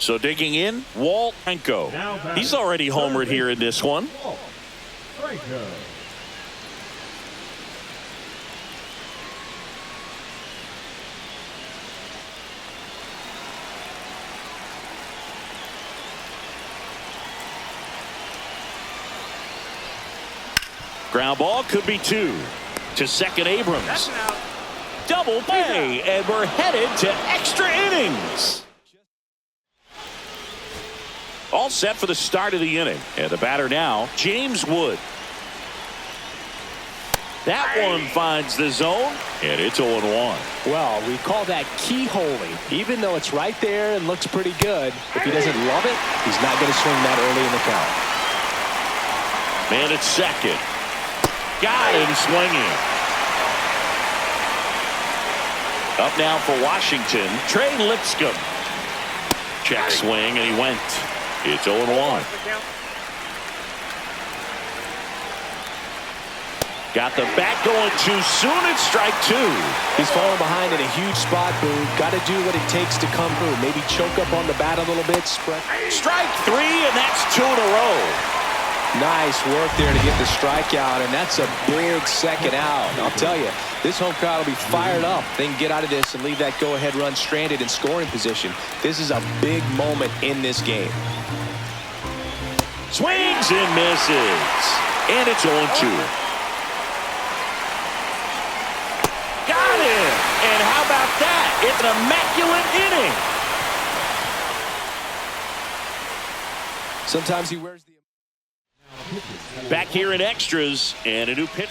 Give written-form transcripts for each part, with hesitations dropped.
So digging in, Walt Franco. He's already homered here in this one. Franco. Ground ball could be 2 to second Abrams. Double play, and we're headed to extra innings. All set for the start of the inning. And the batter now, James Wood. That one finds the zone, and it's 0-1. Well, we call that keyholing. Even though it's right there and looks pretty good, if he doesn't love it, he's not going to swing that early in the count. Man at second. Got him swinging. Up now for Washington, Trey Lipscomb. Check swing, and he went. It's 0-1. Got the bat going too soon. It's strike 2. He's falling behind in a huge spot, Boo. Got to do what it takes to come through. Maybe choke up on the bat a little bit. Strike 3, and that's 2 in a row. Nice work there to get the strikeout, and that's a big second out. I'll tell you, this home crowd will be fired up. They can get out of this and leave that go-ahead run stranded in scoring position. This is a big moment in this game. Swings and misses, and it's 0-2. Got him, and how about that? It's an immaculate inning. Sometimes he wears the... Back here in extras, and a new pitch.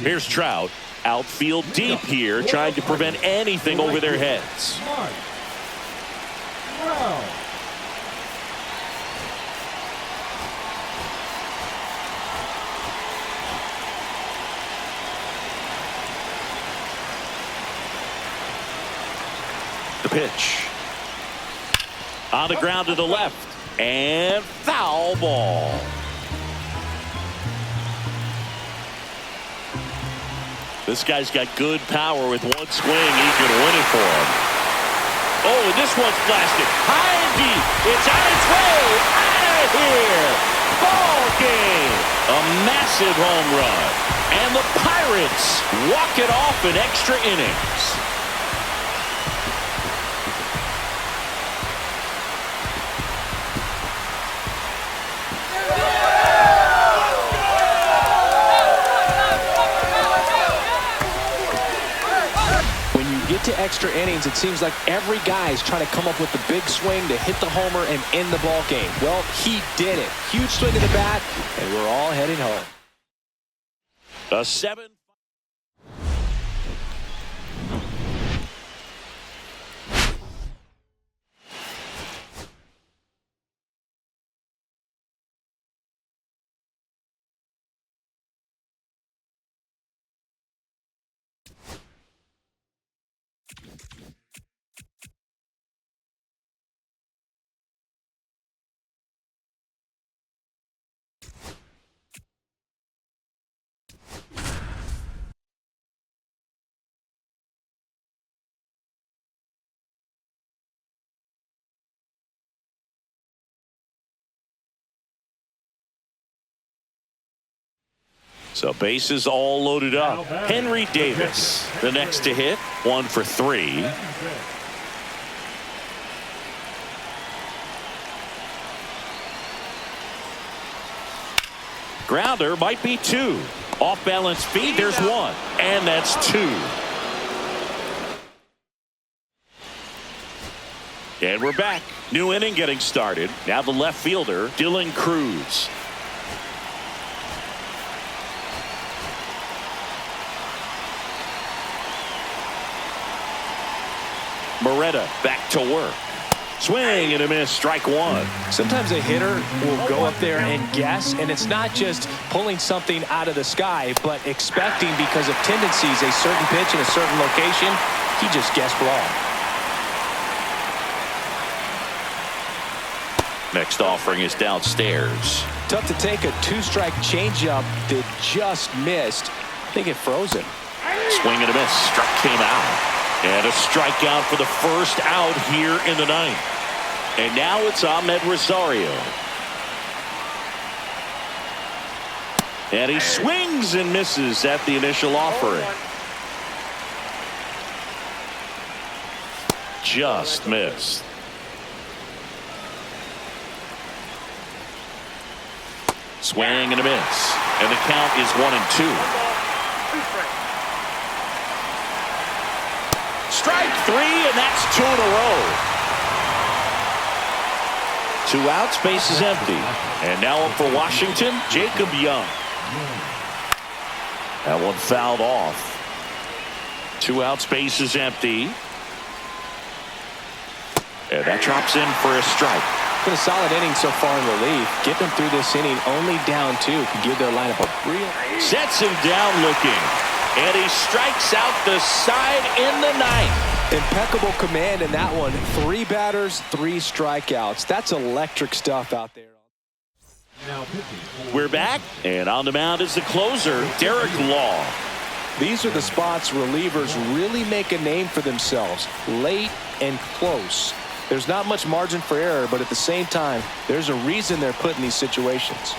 Here's Trout. Outfield deep here, trying to prevent anything over their heads. The pitch. On the ground to the left. And foul ball. This guy's got good power. With one swing, he's going to win it for him. Oh, and this one's blasted. High and deep. It's on its way. Out of here. Ball game. A massive home run. And the Pirates walk it off in extra innings. To extra innings, it seems like every guy is trying to come up with the big swing to hit the homer and end the ball game. Well, he did it. Huge swing of the bat, and we're all headed home. A 7. So bases all loaded up. Henry Davis, the next to hit, 1 for 3. Grounder might be 2. Off balance feed, there's 1. And that's 2. And we're back. New inning getting started. Now the left fielder, Dylan Cruz. Moretta back to work. Swing and a miss, strike 1. Sometimes a hitter will go up there and guess, and it's not just pulling something out of the sky, but expecting, because of tendencies, a certain pitch in a certain location. He just guessed wrong. Next offering is downstairs. Tough to take a 2-strike changeup that just missed. I think it froze him. Swing and a miss, struck him out. And a strikeout for the first out here in the ninth. And now it's Ahmed Rosario. And he swings and misses at the initial offering. Just missed. Swing and a miss. And the count is 1-2. Strike three, and that's 2 in a row. 2 outs, base is empty. And now up for Washington, Jacob Young. That one fouled off. 2 outs, base is empty. And that drops in for a strike. Been a solid inning so far in relief. Get them through this inning only down 2 could give their lineup a real. Sets him down looking. And he strikes out the side in the 9th. Impeccable command in that one. 3 batters, 3 strikeouts. That's electric stuff out there. We're back, and on the mound is the closer, Derek Law. These are the spots relievers really make a name for themselves. Late and close. There's not much margin for error, but at the same time, there's a reason they're put in these situations.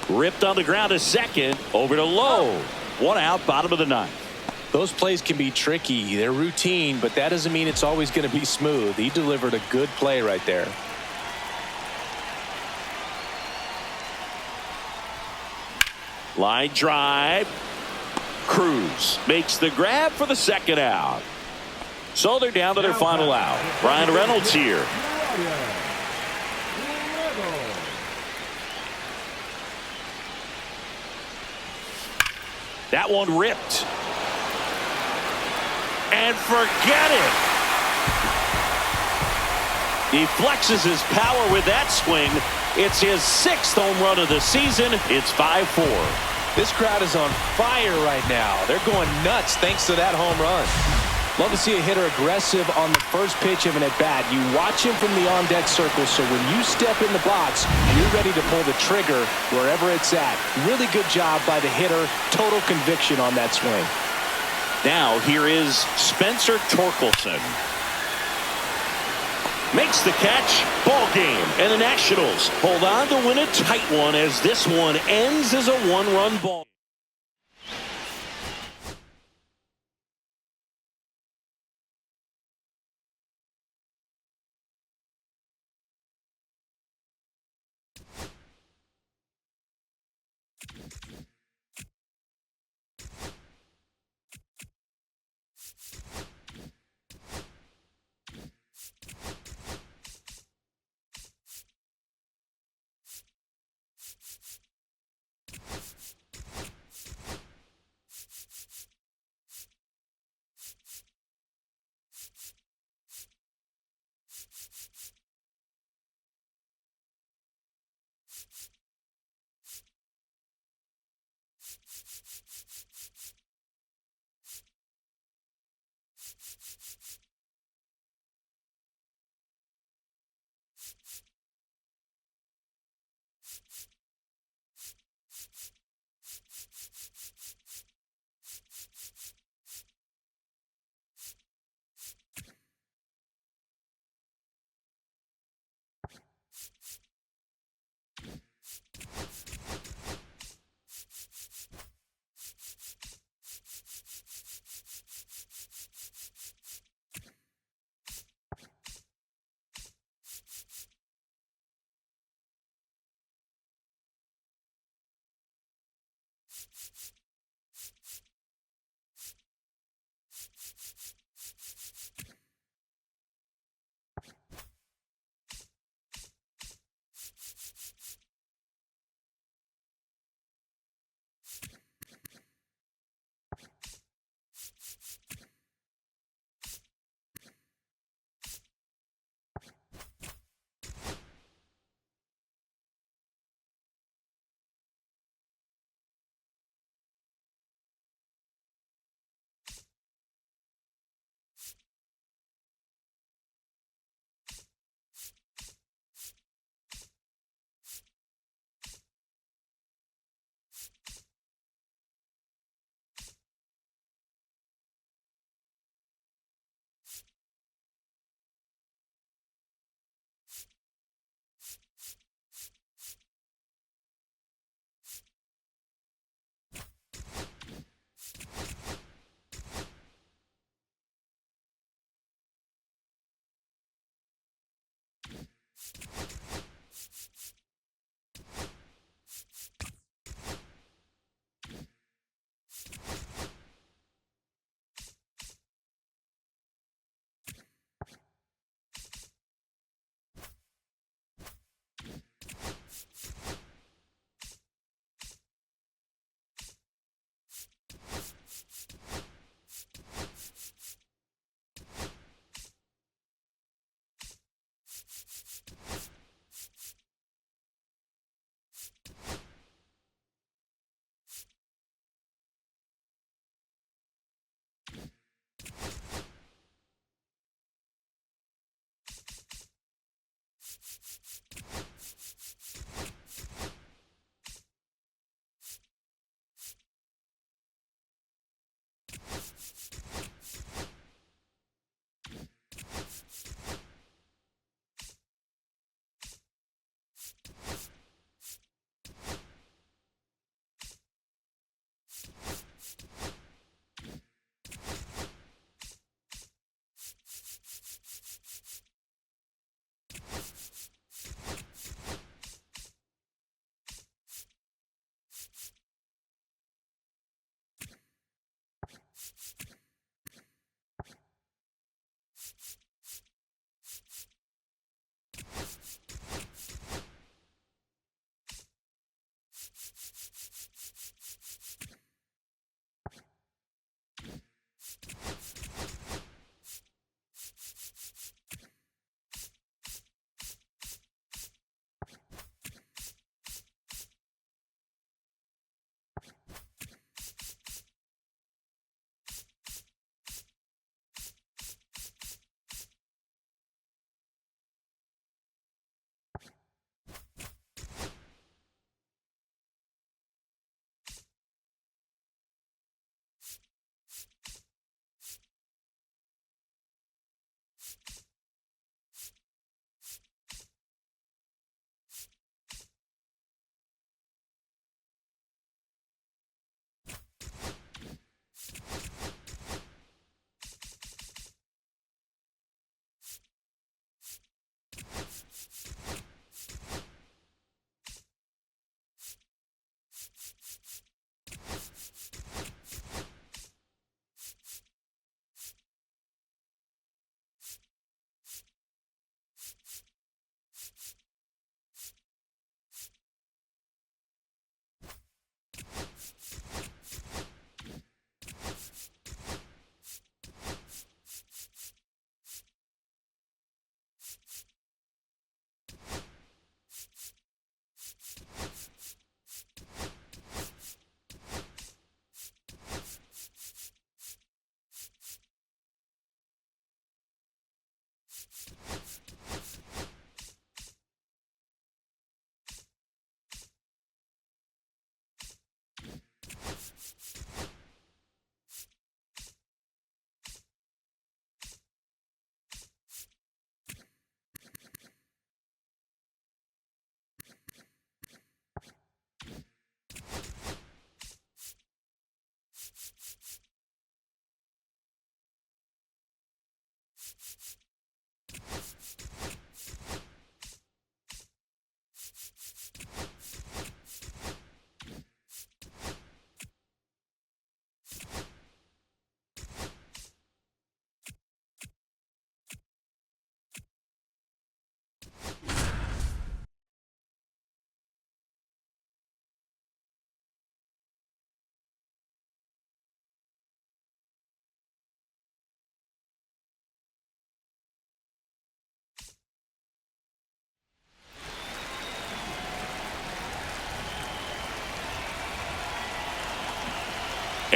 Ripped on the ground to second, over to Lowe. 1 out, bottom of the 9th. Those plays can be tricky. They're routine, but that doesn't mean it's always going to be smooth. He delivered a good play right there. Line drive. Cruz makes the grab for the 2nd out. So they're down to their final out. Brian Reynolds here. That one ripped. And forget it. He flexes his power with that swing. It's his 6th home run of the season. It's 5-4. This crowd is on fire right now. They're going nuts thanks to that home run. Love to see a hitter aggressive on the first pitch of an at-bat. You watch him from the on-deck circle, so when you step in the box, you're ready to pull the trigger wherever it's at. Really good job by the hitter. Total conviction on that swing. Now here is Spencer Torkelson. Makes the catch. Ball game. And the Nationals hold on to win a tight one as this one ends as a 1-run ball.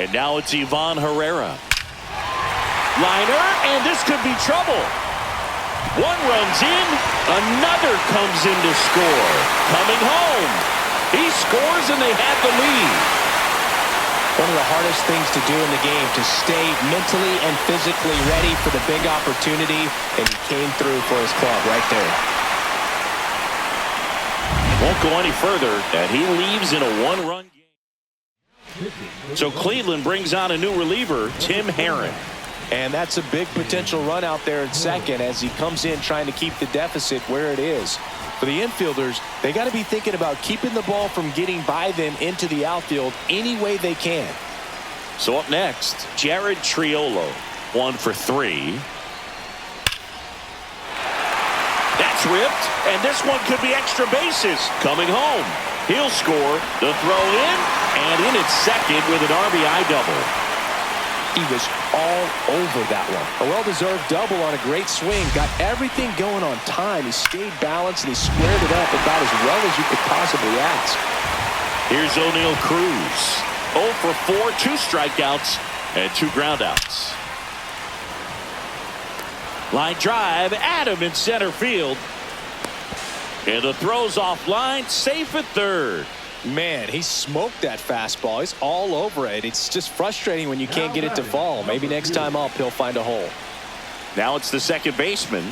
And now it's Ivan Herrera. Liner, and this could be trouble. One runs in, another comes in to score. Coming home. He scores and they have the lead. One of the hardest things to do in the game, to stay mentally and physically ready for the big opportunity, and he came through for his club right there. Won't go any further, and he leaves in a one-run game. So Cleveland brings on a new reliever, Tim Herron. And that's a big potential run out there in second as he comes in trying to keep the deficit where it is. For the infielders, they got to be thinking about keeping the ball from getting by them into the outfield any way they can. So up next, Jared Triolo, 1 for 3. That's ripped, and this one could be extra bases. Coming home, he'll score, the throw in, and in at second with an RBI double. He was all over that one. A well-deserved double on a great swing. Got everything going on time. He stayed balanced and he squared it up about as well as you could possibly ask. Here's O'Neal Cruz. 0 for 4, 2 strikeouts and 2 groundouts. Line drive, Adam in center field. And the throw's offline, safe at third. Man, he smoked that fastball. He's all over it. It's just frustrating when you can't get it to fall. Maybe next time up he'll find a hole. Now it's the second baseman.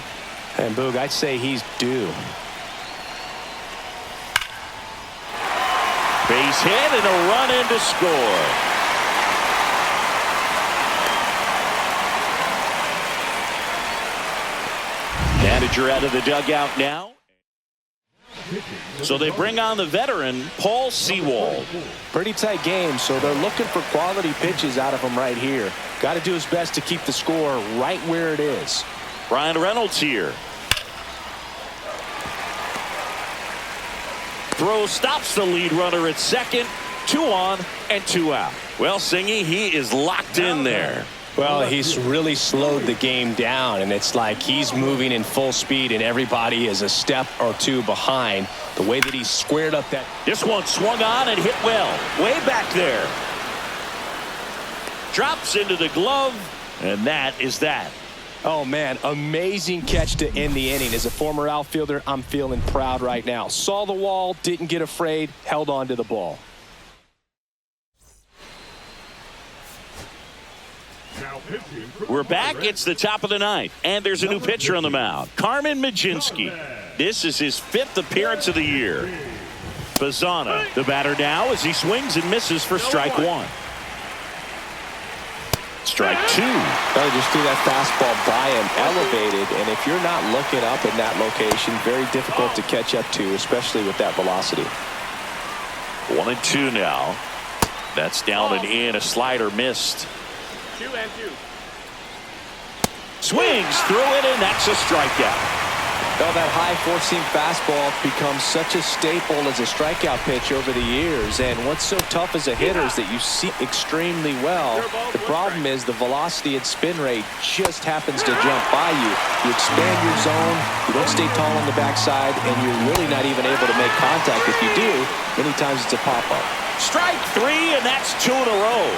And Boog, I'd say he's due. Base hit and a run in to score. Manager out of the dugout now. So they bring on the veteran, Paul Sewald. Pretty tight game, so they're looking for quality pitches out of him right here. Got to do his best to keep the score right where it is. Ryan Reynolds here. Throw stops the lead runner at second. 2 on and 2 out. Well, Singy, he is locked in there. Well, he's really slowed the game down, and it's like he's moving in full speed, and everybody is a step or 2 behind. The way that he squared up that. This one swung on and hit well. Way back there. Drops into the glove, and that is that. Oh, man, amazing catch to end the inning. As a former outfielder, I'm feeling proud right now. Saw the wall, didn't get afraid, held on to the ball. We're back. It's the top of the 9th, and there's a new pitcher on the mound, Carmen Mlodzinski. This is his 5th appearance of the year. Bazana, the batter now, as he swings and misses for strike 1. Strike 2. They just threw that fastball by him, elevated, and if you're not looking up in that location, very difficult to catch up to, especially with that velocity. 1 and 2 now. That's down and in. A slider missed. 2 and 2. Swings through it, and that's a strikeout. Well, that high four-seam fastball becomes such a staple as a strikeout pitch over the years, and what's so tough as a hitter is that you see extremely well. The problem is the velocity and spin rate just happens to jump by you. You expand your zone, you don't stay tall on the backside, and you're really not even able to make contact. If you do, many times it's a pop-up. Strike 3, and that's 2 in a row.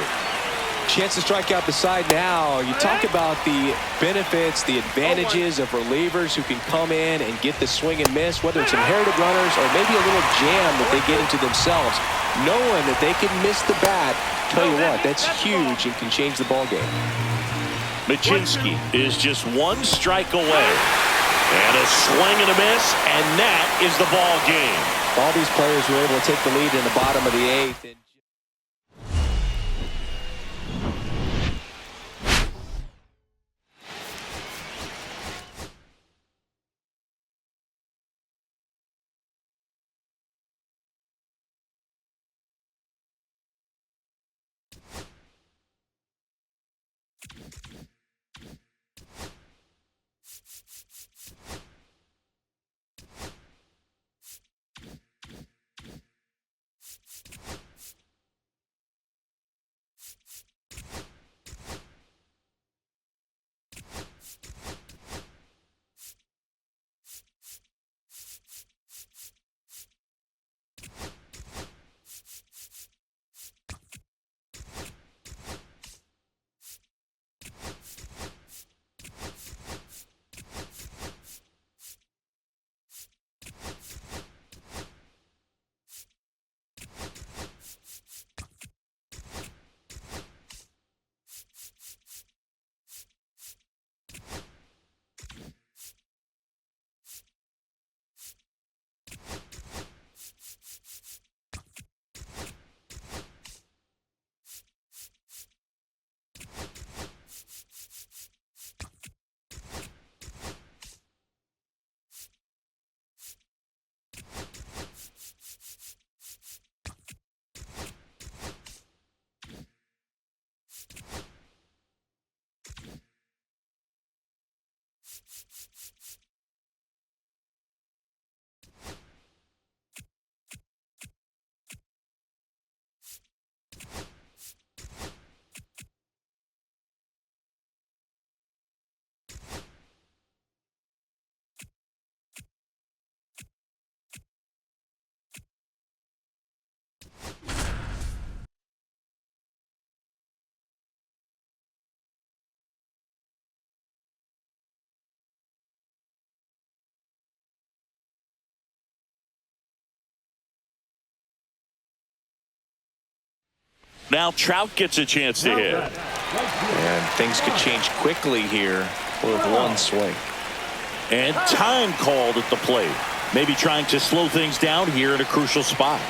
Chance to strike out the side now. You talk about the benefits, the advantages of relievers who can come in and get the swing and miss, whether it's inherited runners or maybe a little jam that they get into themselves. Knowing that they can miss the bat, tell you what, that's huge and can change the ball game. Mlodzinski is just 1 strike away. And a swing and a miss, and that is the ball game. All these players were able to take the lead in the bottom of the 8th. And Now Trout gets a chance to hit. And things could change quickly here with one swing. And time called at the plate. Maybe trying to slow things down here in a crucial spot.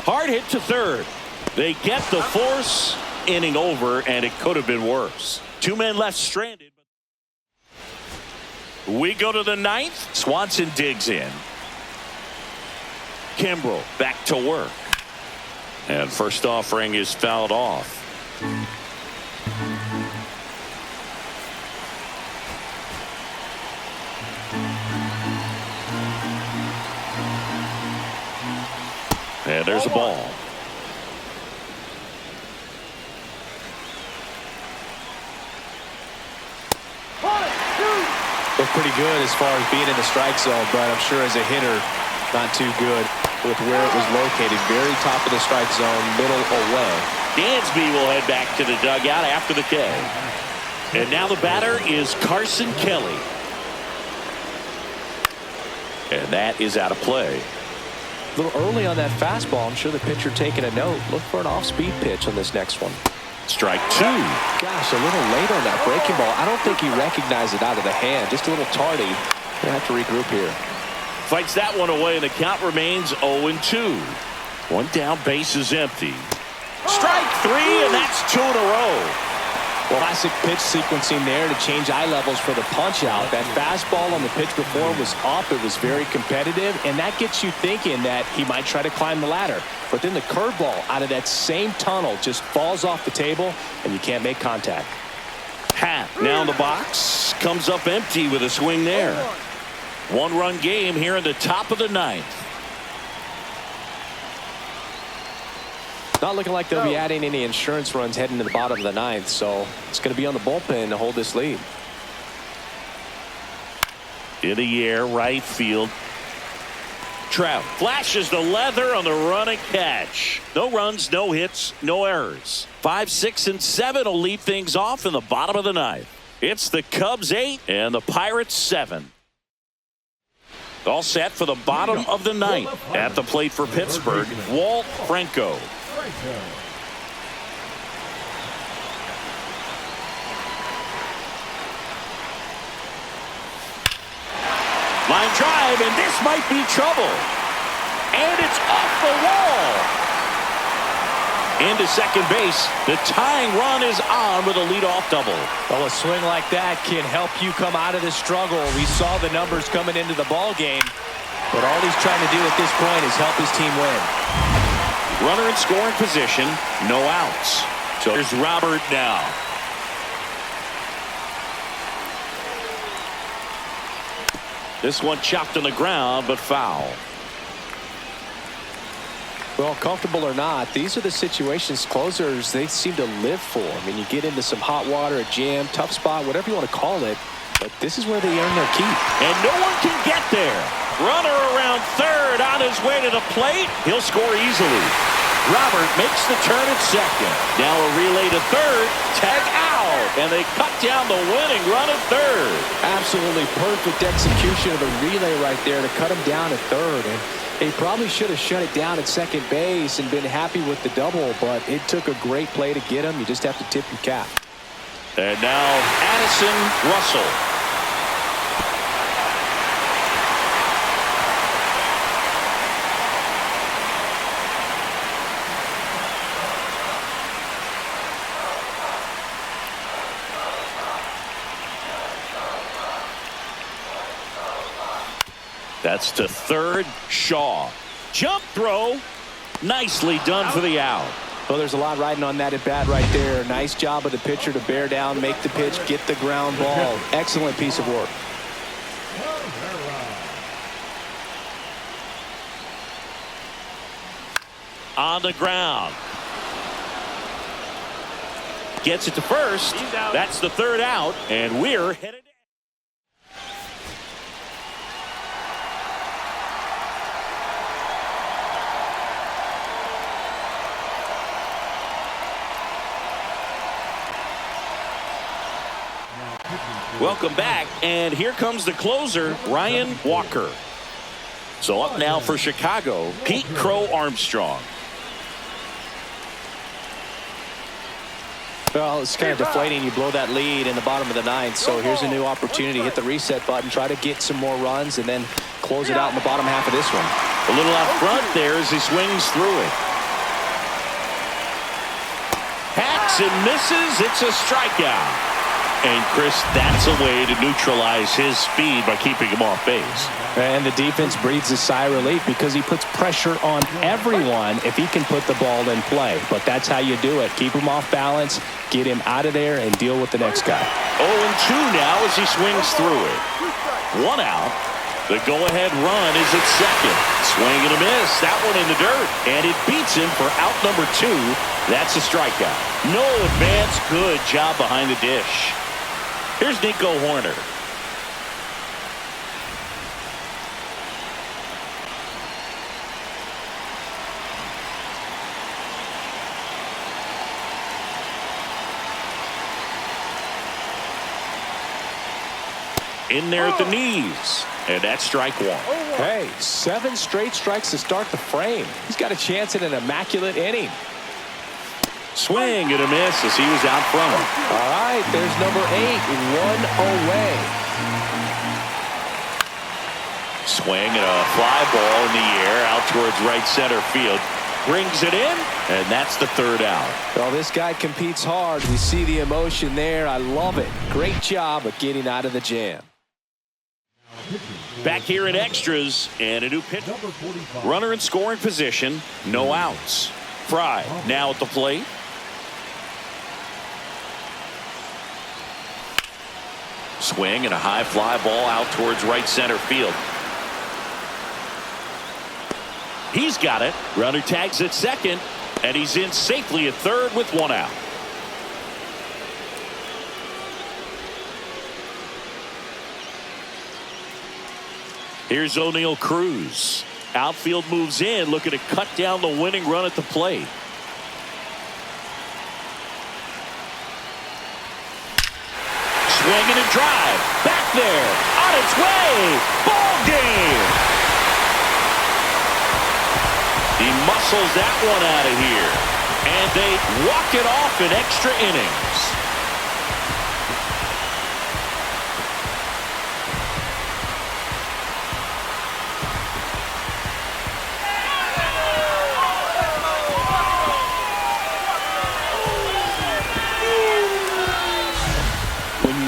Hard hit to third. They get the force. Inning over, and it could have been worse. Two men left stranded. We go to the ninth. Swanson digs in. Kimbrel back to work. And first offering is fouled off. And there's a ball. Look pretty good as far as being in the strike zone, but I'm sure as a hitter, not too good with where it was located. Very top of the strike zone, middle away. Dansby will head back to the dugout after the K. And now the batter is Carson Kelly. And that is out of play. A little early on that fastball. I'm sure the pitcher taking a note. Look for an off-speed pitch on this next one. Strike two. Gosh, a little late on that breaking ball. I don't think he recognized it out of the hand. Just a little tardy. Gonna have to regroup here. Fights that one away, and the count remains 0-2. One down, base is empty. Strike three, and that's two in a row. Classic pitch sequencing there to change eye levels for the punch out. That fastball on the pitch before was up. It was very competitive, and that gets you thinking that he might try to climb the ladder. But then the curveball out of that same tunnel just falls off the table, and you can't make contact. Happ now in the box. Comes up empty with a swing there. One-run game here in the top of the ninth. Not looking like they'll be adding any insurance runs heading to the bottom of the ninth, so it's going to be on the bullpen to hold this lead. In the air, right field. Trout flashes the leather on the run and catch. No runs, no hits, no errors. 5, 6, and 7 will lead things off in the bottom of the ninth. It's the Cubs 8 and the Pirates 7. All set for the bottom of the ninth. At the plate for Pittsburgh, Walt Franco. Line drive, and this might be trouble. And it's off the wall. Into second base. The tying run is on with a leadoff double. Well, a swing like that can help you come out of the struggle. We saw the numbers coming into the ball game, but all he's trying to do at this point is help his team win. Runner in scoring position, no outs. So here's Robert now. This one chopped on the ground, but foul. Well, comfortable or not, these are the situations closers they seem to live for. I mean, you get into some hot water, a jam, tough spot, whatever you want to call it, but this is where they earn their keep. And no one can get there. Runner around third on his way to the plate. He'll score easily. Robert makes the turn at second. Now a relay to third. Tag out. And they cut down the winning run at third. Absolutely perfect execution of the relay right there to cut him down at third. And they probably should have shut it down at second base and been happy with the double, but it took a great play to get him. You just have to tip your cap. And now Addison Russell. That's to third, Shaw. Jump throw. Nicely done for the out. Well, there's a lot riding on that at bat right there. Nice job of the pitcher to bear down, make the pitch, get the ground ball. Excellent piece of work. On the ground. Gets it to first. That's the third out, and we're headed. Welcome back, and here comes the closer, Ryan Walker. So up now for Chicago, Pete Crow Armstrong. Well, it's kind of deflating. You blow that lead in the bottom of the ninth. So here's a new opportunity. Hit the reset button, try to get some more runs, and then close it out in the bottom half of this one. A little out front there as he swings through it. Hacks and misses. It's a strikeout. And, Chris, that's a way to neutralize his speed by keeping him off base. And the defense breathes a sigh of relief because he puts pressure on everyone if he can put the ball in play. But that's how you do it. Keep him off balance, get him out of there, and deal with the next guy. 0-2 now as he swings through it. 1 out. The go-ahead run is at second. Swing and a miss. That one in the dirt. And it beats him for out number 2. That's a strikeout. No advance. Good job behind the dish. Here's Nico Horner. In there at the knees. And that's strike 1. Hey, 7 straight strikes to start the frame. He's got a chance at an immaculate inning. Swing and a miss as he was out front. All right, there's number 8, 1 away. Swing and a fly ball in the air out towards right center field. Brings it in, and that's the 3rd out. Well, this guy competes hard. We see the emotion there. I love it. Great job of getting out of the jam. Back here in extras, and a new pitch. Runner in scoring position, no outs. Fry now at the plate. Swing and a high fly ball out towards right center field. He's got it. Runner tags at second, and he's in safely at third with 1 out. Here's O'Neal Cruz. Outfield moves in, looking to cut down the winning run at the plate. Swing and a drive. Back there. On its way. Ball game. He muscles that one out of here. And they walk it off in extra innings.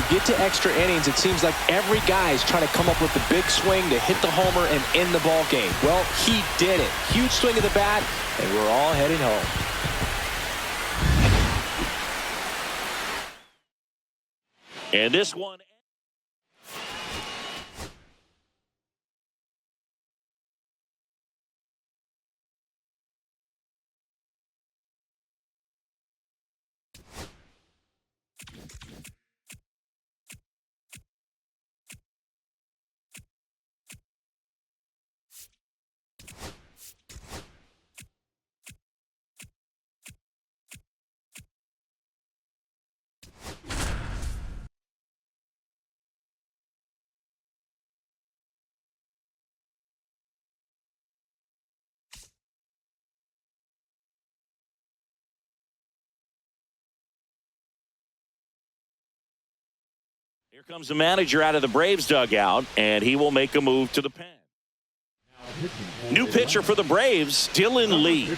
Get to extra innings, it seems like every guy is trying to come up with the big swing to hit the homer and end the ball game. Well, he did it. Huge swing of the bat, and we're all heading home. And this one. Here comes the manager out of the Braves dugout, and he will make a move to the pen. New pitcher for the Braves, Dylan Lee.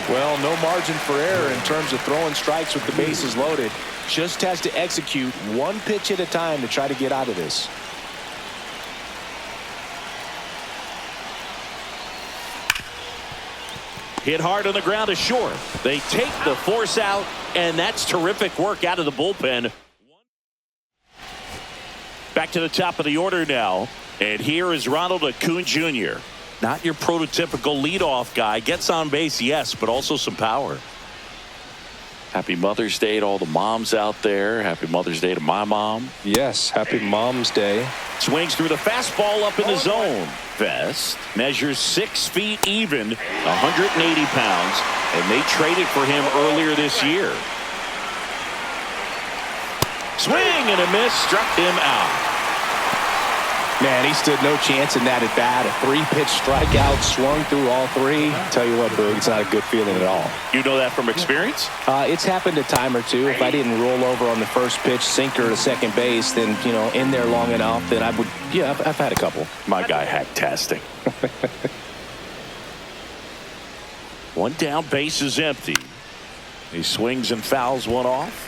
Well, no margin for error in terms of throwing strikes with the bases loaded. Just has to execute 1 pitch at a time to try to get out of this. Hit hard on the ground to short. They take the force out, and that's terrific work out of the bullpen. Back to the top of the order now, and here is Ronald Acuna Jr. Not your prototypical leadoff guy. Gets on base, yes, but also some power. Happy Mother's Day to all the moms out there. Happy Mother's Day to my mom. Yes, happy Mom's Day. Swings through the fastball up in the zone. Vest measures 6 feet even, 180 pounds, and they traded for him earlier this year. Swing and a miss, struck him out. Man, he stood no chance in that at bat. A 3-pitch strikeout, swung through all 3. Tell you what, Boog, it's not a good feeling at all. You know that from experience? It's happened a time or two. If I didn't roll over on the first pitch, sinker to second base, then, in there long enough, then I would, I've had a couple. My guy hack-tastic. One down, base is empty. He swings and fouls one off.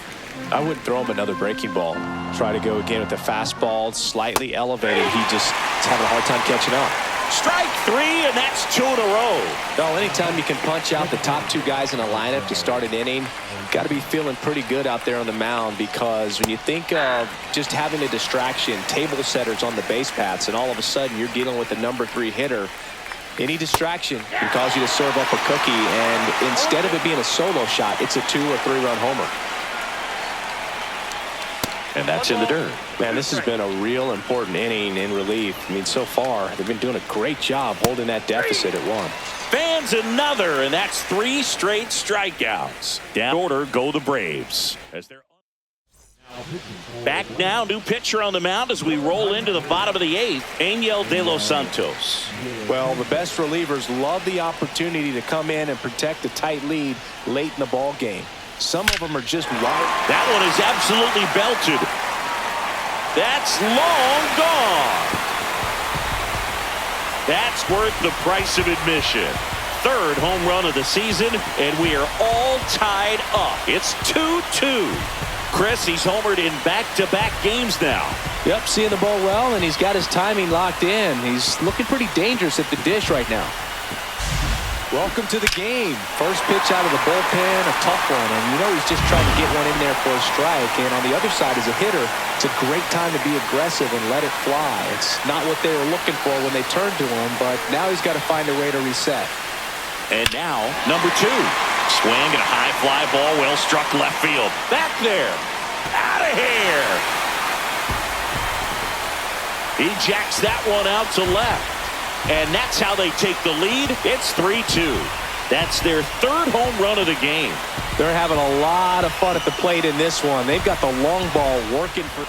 I wouldn't throw him another breaking ball. Try to go again with the fastball, slightly elevated. He just is having a hard time catching up. Strike 3, and that's 2 in a row. No, anytime you can punch out the top 2 guys in a lineup to start an inning, got to be feeling pretty good out there on the mound, because when you think of just having a distraction, table setters on the base paths, and all of a sudden you're dealing with the number 3 hitter, any distraction can cause you to serve up a cookie, and instead of it being a solo shot, it's a 2 or 3 run homer. And that's in the dirt. Man, this has been a real important inning in relief. I mean, so far, they've been doing a great job holding that deficit at 1. Fans another, and that's 3 straight strikeouts. Down order go the Braves. As they're back now, new pitcher on the mound as we roll into the bottom of the 8th, Angel De Los Santos. Well, the best relievers love the opportunity to come in and protect a tight lead late in the ball game. Some of them are just wild. That one is absolutely belted. That's long gone. That's worth the price of admission. 3rd home run of the season, and we are all tied up. It's 2-2. Chris, he's homered in back-to-back games now. Yep, seeing the ball well, and he's got his timing locked in. He's looking pretty dangerous at the dish right now. Welcome to the game. First pitch out of the bullpen, a tough one, and he's just trying to get one in there for a strike. And on the other side, as a hitter, it's a great time to be aggressive and let it fly. It's not what they were looking for when they turned to him, but now he's got to find a way to reset. And now, number 2. Swing and a high fly ball, well struck left field. Back there. Out of here. He jacks that one out to left. And that's how they take the lead. It's 3-2. That's their 3rd home run of the game. They're having a lot of fun at the plate in this one. They've got the long ball working for...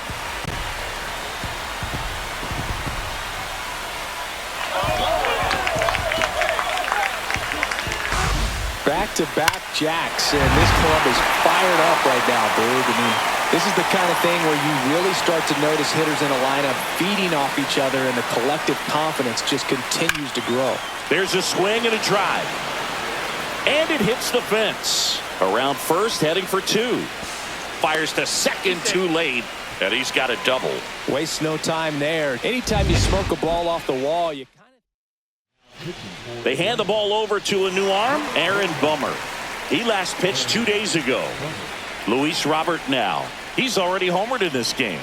Back-to-back jacks, and this club is fired up right now, Boog. I mean, this is the kind of thing where you really start to notice hitters in a lineup feeding off each other, and the collective confidence just continues to grow. There's a swing and a drive. And it hits the fence. Around first, heading for 2. Fires to second too late, and he's got a double. Wastes no time there. Anytime you smoke a ball off the wall, you They hand the ball over to a new arm, Aaron Bummer. He last pitched 2 days ago. Luis Robert now. He's already homered in this game.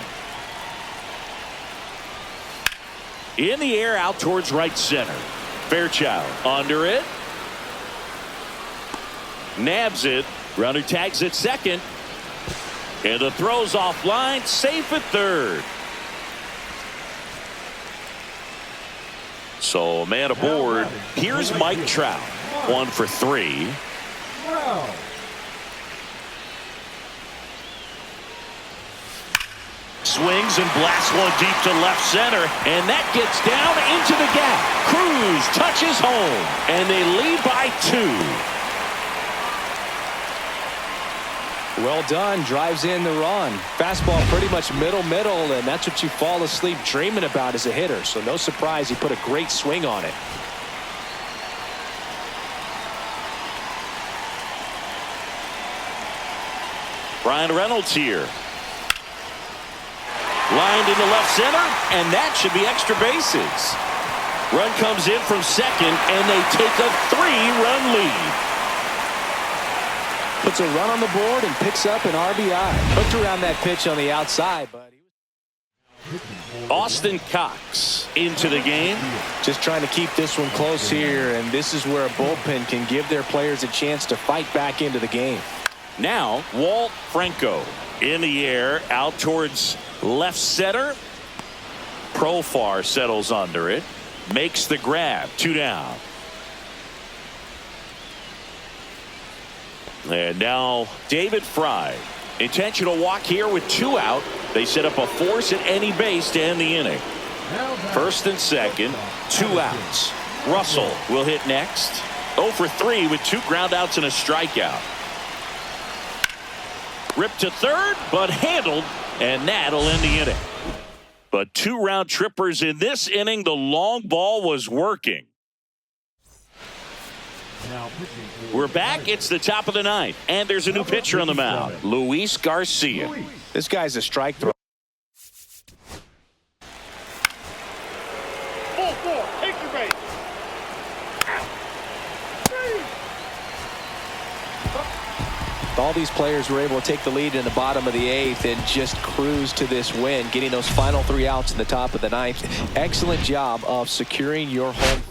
In the air out towards right center. Fairchild under it. Nabs it. Runner tags at second. And the throw's offline. Safe at 3rd. So a man aboard. Here's Mike Trout. 1 for 3. Swings and blasts one deep to left center, and that gets down into the gap. Cruz touches home, and they lead by 2. well done, drives in the run. Fastball pretty much middle, and that's what you fall asleep dreaming about as a hitter. So no surprise he put a great swing on it. Brian Reynolds here. Lined into left center, and that should be extra bases. Run comes in from second, and they take a 3-run lead. Puts a run on the board and picks up an RBI. Hooked around that pitch on the outside, but Austin Cox into the game. Just trying to keep this one close here, and this is where a bullpen can give their players a chance to fight back into the game. Now, Walt Franco in the air, out towards left center. Profar settles under it. Makes the grab. 2 down. And now David Fry Intentional walk here with 2 out. They set up a force at any base to end the inning. First and second, 2 outs. Russell will hit next. 0 for 3 with 2 ground outs and a strikeout. Ripped to third, but handled, and that'll end the inning. But 2 round trippers in this inning. The long ball was working. We're back. It's the top of the 9th, and there's a new pitcher on the mound, Luis Garcia. This guy's a strike thrower. Full 4, take your base. All these players were able to take the lead in the bottom of the 8th and just cruise to this win, getting those final 3 outs in the top of the 9th. Excellent job of securing your home field.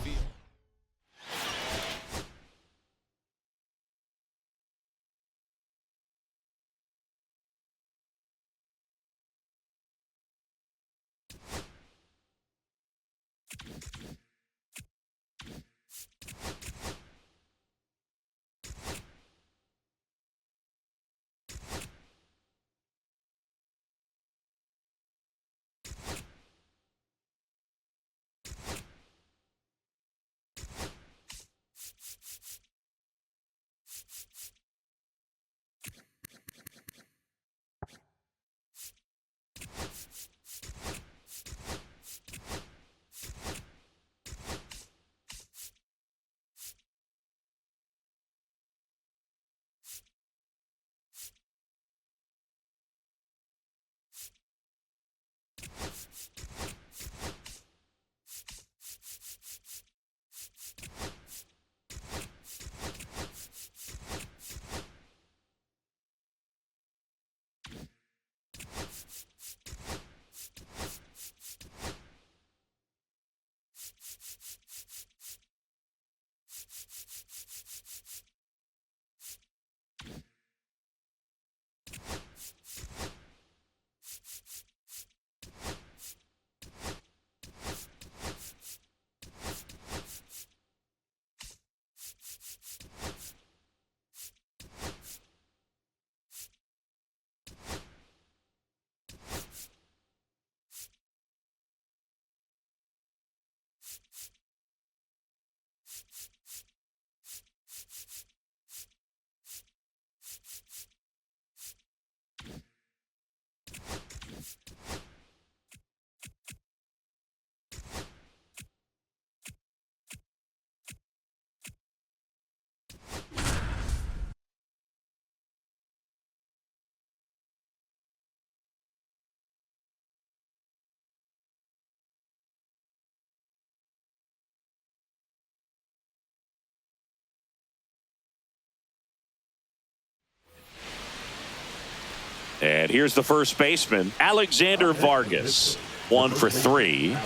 And here's the first baseman, Alexander Vargas. 1 for 3.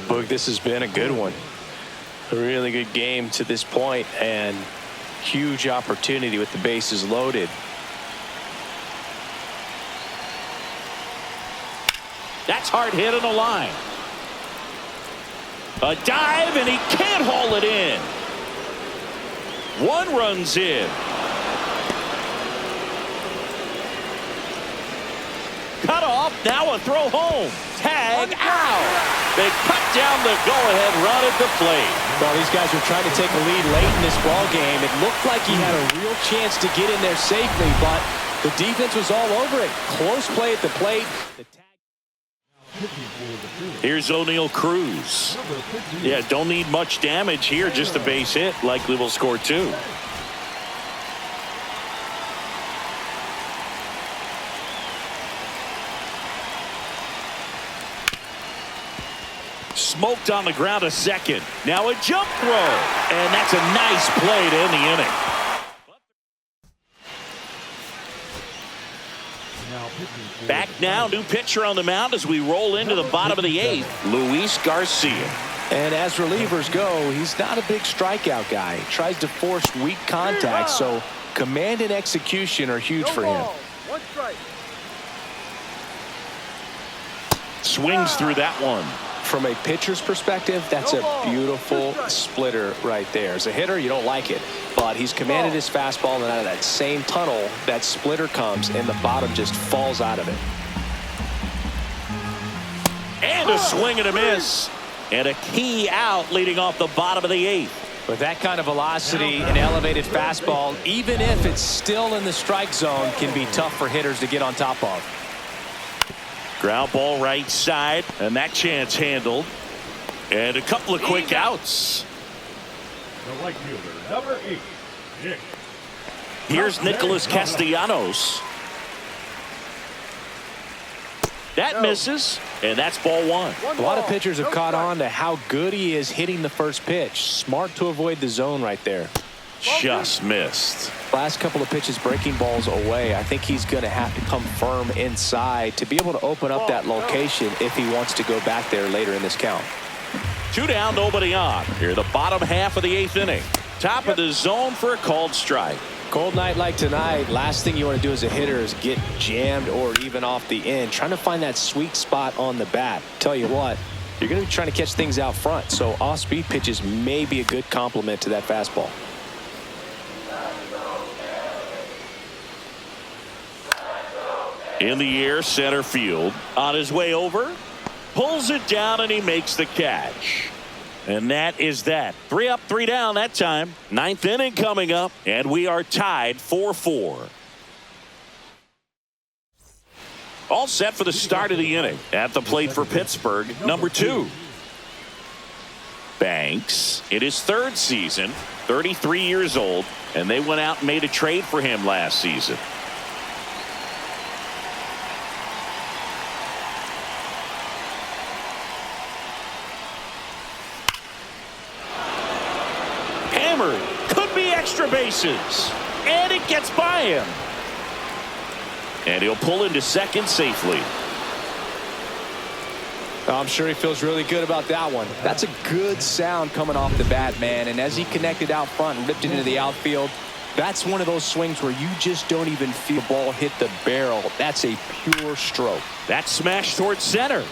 Boog, this has been a good one. A really good game to this point, and huge opportunity with the bases loaded. That's hard hit on the line. A dive, and he can't haul it in. 1 run's in. Cut off, now a throw home. Tag out. They cut down the go-ahead run at the plate. Well, these guys were trying to take a lead late in this ball game. It looked like he had a real chance to get in there safely, but the defense was all over it. Close play at the plate. Here's O'Neal Cruz. Yeah, don't need much damage here, just a base hit. Likely will score 2. Smoked on the ground a second. Now a jump throw. And that's a nice play to end the inning. Back now, new pitcher on the mound as we roll into the bottom of the 8th, Luis Garcia. And as relievers go, he's not a big strikeout guy. He tries to force weak contact, so command and execution are huge for him. Swings through that one. From a pitcher's perspective, that's a beautiful splitter right there. As a hitter, you don't like it, but he's commanded his fastball, and out of that same tunnel, that splitter comes, and the bottom just falls out of it. And a swing and a miss. And a key out leading off the bottom of the 8th. With that kind of velocity, an elevated fastball, even if it's still in the strike zone, can be tough for hitters to get on top of. Ground ball right side, and that chance handled. And a couple of quick outs. The right fielder, number 8, Nick. Here's Nicholas Castellanos. That misses, and that's ball 1. A lot of pitchers have caught on to how good he is hitting the first pitch. Smart to avoid the zone right there. Just missed. Last couple of pitches breaking balls away. I think he's going to have to come firm inside to be able to open up that location if he wants to go back there later in this count. 2 down, nobody on. Here, the bottom half of the 8th inning. Top of the zone for a called strike. Cold night like tonight, last thing you want to do as a hitter is get jammed or even off the end. Trying to find that sweet spot on the bat. Tell you what, you're going to be trying to catch things out front, so off-speed pitches may be a good complement to that fastball. In the air, center field. On his way over, pulls it down, and he makes the catch. And that is that. 3 up, 3 down that time. 9th inning coming up, and we are tied 4-4. All set for the start of the inning. At the plate for Pittsburgh, number 2. Banks, in his 3rd season, 33 years old, and they went out and made a trade for him last season. Could be extra bases, and it gets by him, and he'll pull into second safely. I'm sure he feels really good about that one. That's a good sound coming off the bat, man, and as he connected out front and ripped it into the outfield, that's one of those swings where you just don't even feel the ball hit the barrel. That's a pure stroke. That smash towards center.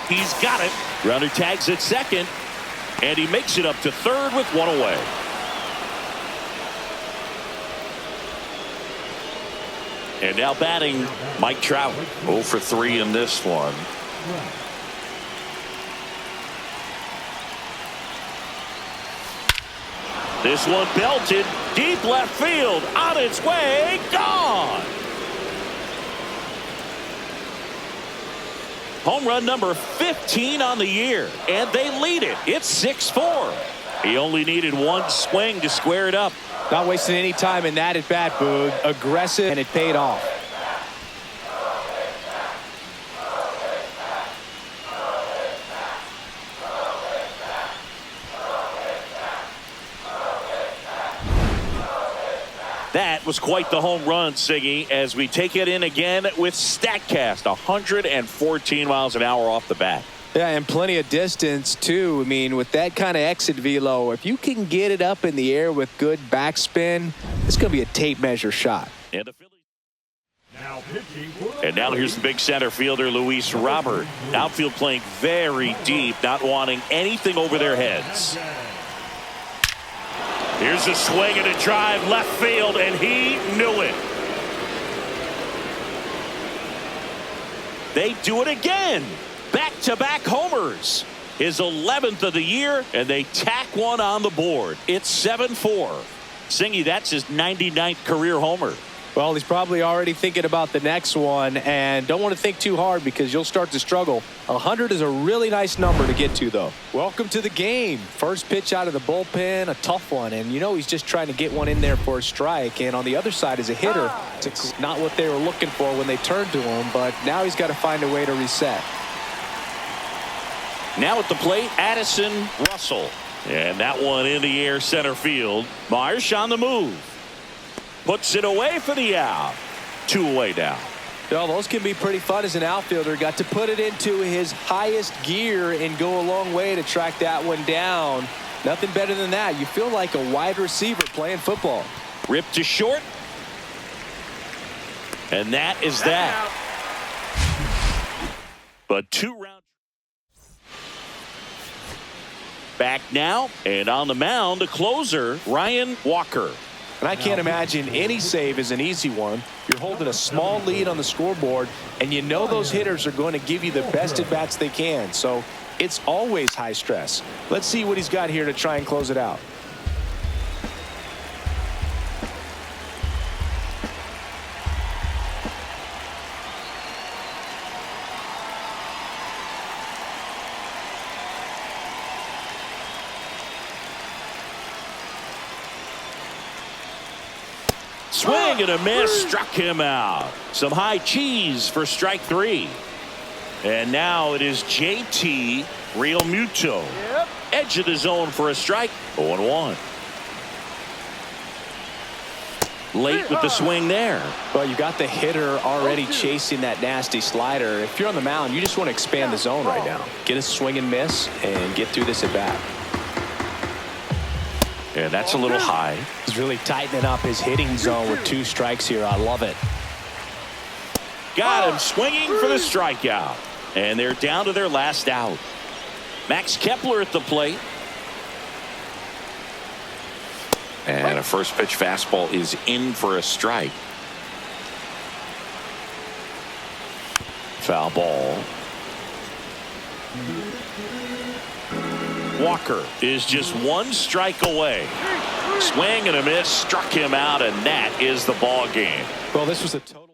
He's got it. Runner tags at second. And he makes it up to third with 1 away. And now batting, Mike Trout. 0 for 3 in this one. This one belted deep left field. On its way, gone. Home run number 15 on the year, and they lead it. It's 6-4. He only needed 1 swing to square it up. Not wasting any time in that at bat, Boog. Aggressive, and it paid off. That was quite the home run, Siggy, as we take it in again with StatCast. 114 miles an hour off the bat. Yeah, and plenty of distance, too. I mean, with that kind of exit velo, if you can get it up in the air with good backspin, it's going to be a tape measure shot. And the Phillies. And now here's the big center fielder, Luis Robert. Outfield playing very deep, not wanting anything over their heads. Here's a swing and a drive left field, and he knew it. They do it again. Back-to-back homers. His 11th of the year, and they tack one on the board. It's 7-4. Singy, that's his 99th career homer. Well, he's probably already thinking about the next one, and don't want to think too hard because you'll start to struggle. 100 is a really nice number to get to, though. Welcome to the game. First pitch out of the bullpen, a tough one, and you know he's just trying to get one in there for a strike. And on the other side is a hitter. It's not what they were looking for when they turned to him, but now he's got to find a way to reset. Now at the plate, Addison Russell. And that one in the air center field. Marsh on the move. Puts it away for the out. 2 away now. Well, those can be pretty fun as an outfielder. Got to put it into his highest gear and go a long way to track that one down. Nothing better than that. You feel like a wide receiver playing football. Ripped to short. And that is that. But 2 rounds. Back now, and on the mound, the closer, Ryan Walker. And I can't imagine any save is an easy one. You're holding a small lead on the scoreboard, and you know those hitters are going to give you the best at-bats they can. So it's always high stress. Let's see what he's got here to try and close it out. Swing and a miss, struck him out. Some high cheese for strike 3. And now it is JT Realmuto. Edge of the zone for a strike. 0-1. Late with the swing there. Well, you got the hitter already chasing that nasty slider. If you're on the mound, you just want to expand the zone right now. Get a swing and miss and get through this at bat. And that's a little high. He's really tightening up his hitting zone with 2 strikes here. I love it. Got him swinging for the strikeout. And they're down to their last out. Max Kepler at the plate. And a first pitch fastball is in for a strike. Foul ball. Walker is just 1 strike away. Swing and a miss, struck him out, and that is the ball game. Well, this was a total.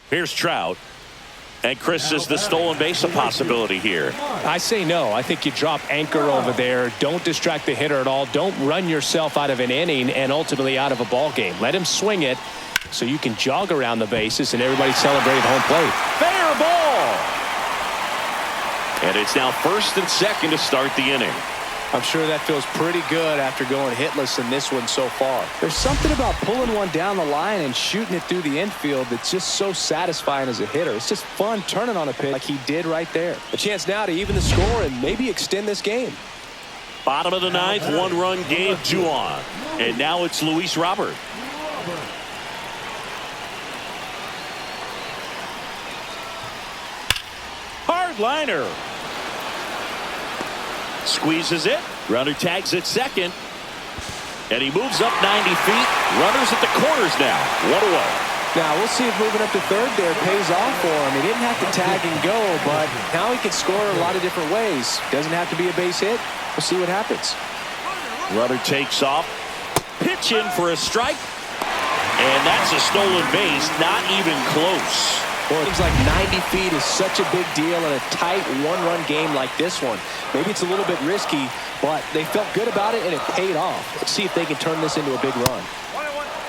Here's Trout. And Chris, is the stolen base a possibility here? I say no. I think you drop anchor over there. Don't distract the hitter at all. Don't run yourself out of an inning and ultimately out of a ball game. Let him swing it so you can jog around the bases and everybody celebrate at home plate. Fair ball. And it's now 1st and 2nd to start the inning. I'm sure that feels pretty good after going hitless in this one so far. There's something about pulling one down the line and shooting it through the infield that's just so satisfying as a hitter. It's just fun turning on a pitch like he did right there. A chance now to even the score and maybe extend this game. Bottom of the 9th, 1-run game, 2 on. And now it's Luis Robert. Hard liner. Squeezes it. Runner tags at second. And he moves up 90 feet. Runners at the corners now. 1 away. Now we'll see if moving up to third there pays off for him. He didn't have to tag and go, but now he can score a lot of different ways. Doesn't have to be a base hit. We'll see what happens. Runner takes off. Pitch in for a strike. And that's a stolen base. Not even close. Well, it seems like 90 feet is such a big deal in a tight 1-run game like this one. Maybe it's a little bit risky, but they felt good about it and it paid off. Let's see if they can turn this into a big run.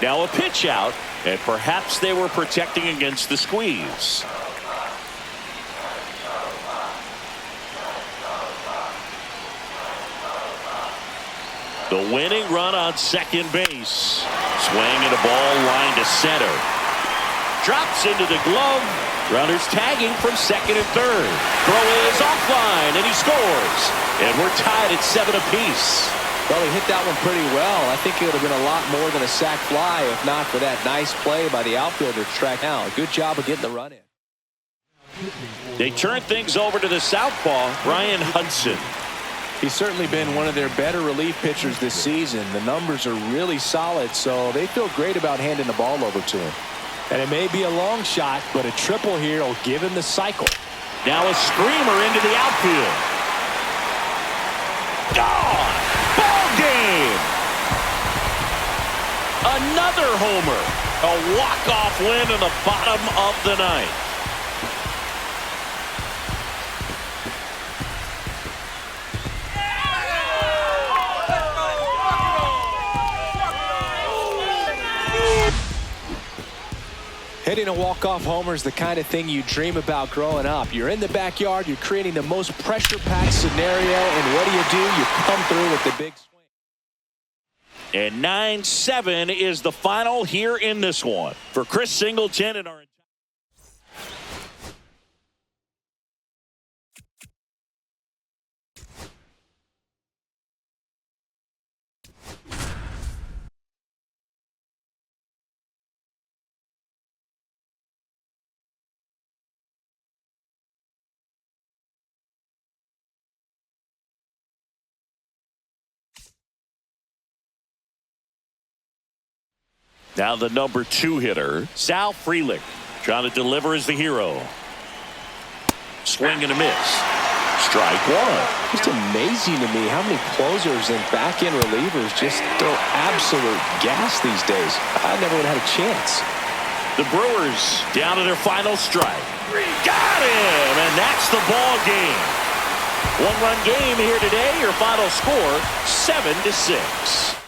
Now a pitch out, and perhaps they were protecting against the squeeze. The winning run on second base. Swing and a ball line to center. Drops into the glove. Runners tagging from second and third. Throw is offline, and he scores. And we're tied at 7 apiece. Well, he hit that one pretty well. I think it would have been a lot more than a sac fly if not for that nice play by the outfielder to track down. Good job of getting the run in. They turn things over to the southpaw, Brian Hudson. He's certainly been one of their better relief pitchers this season. The numbers are really solid, so they feel great about handing the ball over to him. And it may be a long shot, but a triple here will give him the cycle. Now a screamer into the outfield. Gone! Ball game! Another homer. A walk-off win in the bottom of the 9th. Hitting a walk-off homer is the kind of thing you dream about growing up. You're in the backyard, you're creating the most pressure-packed scenario, and what do? You come through with the big swing. And 9-7 is the final here in this one. For Chris Singleton and our... Now the number 2 hitter, Sal Frelick, trying to deliver as the hero. Swing and a miss. Strike one. Just amazing to me how many closers and back-end relievers just throw absolute gas these days. I never would have had a chance. The Brewers down to their final strike. Got him, and that's the ball game. One-run game here today. Your final score, 7-6.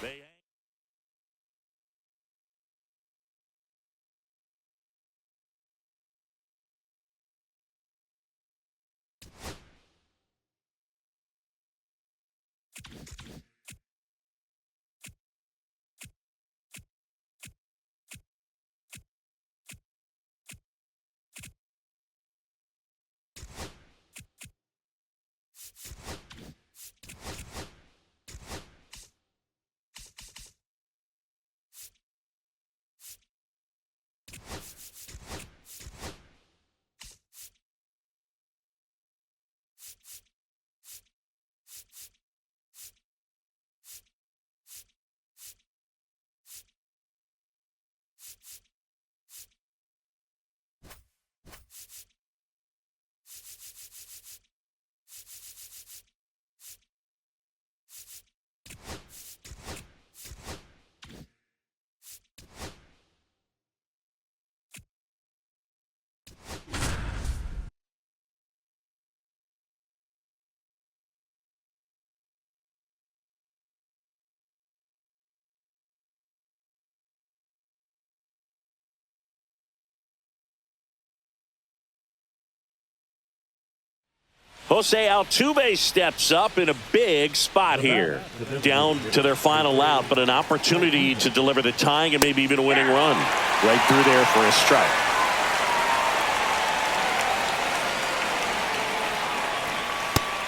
Jose Altuve steps up in a big spot here. Down to their final out, but an opportunity to deliver the tying and maybe even a winning run. Right through there for a strike.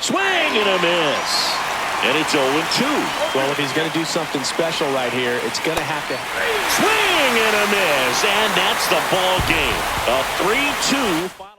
Swing and a miss. And it's 0-2. Well, if he's going to do something special right here, it's going to have to... Swing and a miss. And that's the ball game. A 3-2 final.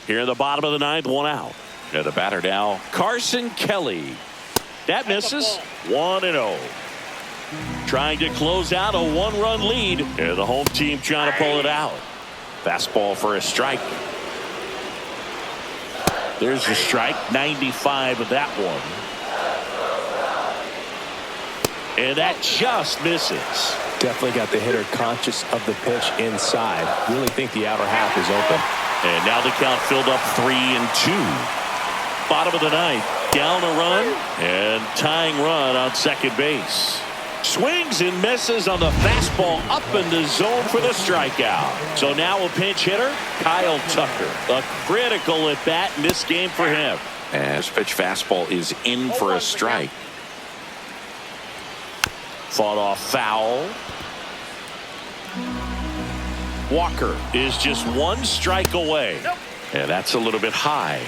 Here in the bottom of the ninth, one out. And the batter now, Carson Kelly. That misses. 1-0. Trying to close out a one-run lead. And the home team trying to pull it out. Fastball for a strike. There's the strike. 95 of that one. And that just misses. Definitely got the hitter conscious of the pitch inside. Really think the outer half is open. And now the count filled up 3-2. Bottom of the ninth. Down a run and tying run on second base. Swings and misses on the fastball up in the zone for the strikeout. So now a pinch hitter, Kyle Tucker. A critical at bat in this game for him. As pitch fastball is in for a strike. Fought off foul. Walker is just one strike away. And that's a little bit high.